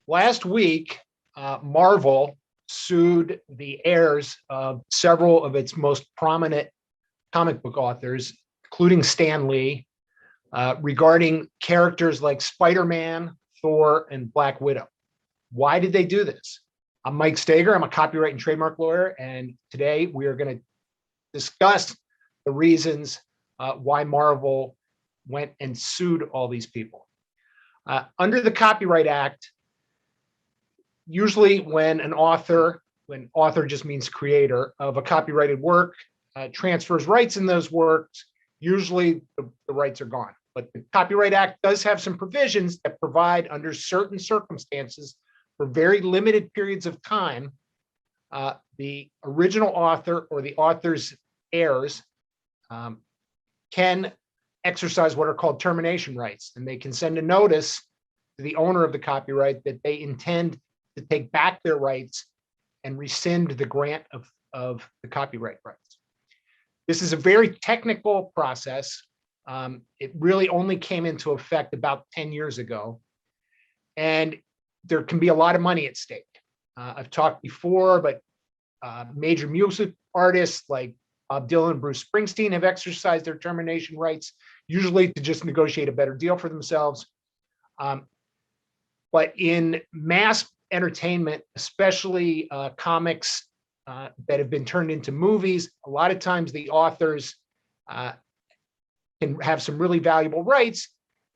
Last week, Marvel sued the heirs of several of its most prominent comic book authors, including Stan Lee, regarding characters like Spider-Man, Thor, and Black Widow. Why did they do this? I'm Mike Steger. I'm a copyright and trademark lawyer, and today we are going to discuss the reasons why Marvel went and sued all these people. Under the Copyright Act, usually when author just means creator of a copyrighted work, transfers rights in those works, usually the rights are gone. But the Copyright Act does have some provisions that provide, under certain circumstances, for very limited periods of time, the original author or the author's heirs can exercise what are called termination rights, and they can send a notice to the owner of the copyright that they intend to take back their rights and rescind the grant of the copyright rights. This is a very technical process. It really only came into effect about 10 years ago, and there can be a lot of money at stake. I've talked before, but major music artists like Bob Dylan and Bruce Springsteen have exercised their termination rights, usually to just negotiate a better deal for themselves. But in mass entertainment, especially comics that have been turned into movies, a lot of times the authors can have some really valuable rights,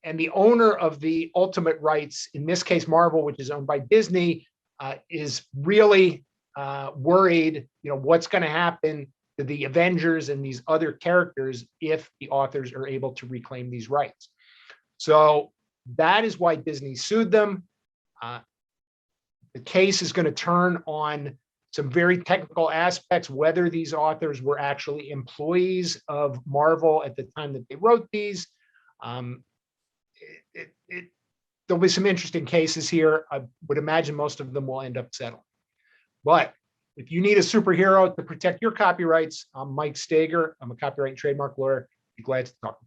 and the owner of the ultimate rights, in this case Marvel, which is owned by Disney, is really worried, what's going to happen to the Avengers and these other characters if the authors are able to reclaim these rights. So that is why Disney sued them. The case is going to turn on some very technical aspects, whether these authors were actually employees of Marvel at the time that they wrote these. There'll be some interesting cases here. I would imagine most of them will end up settling. But if you need a superhero to protect your copyrights, I'm Mike Steger. I'm a copyright and trademark lawyer. Be glad to talk.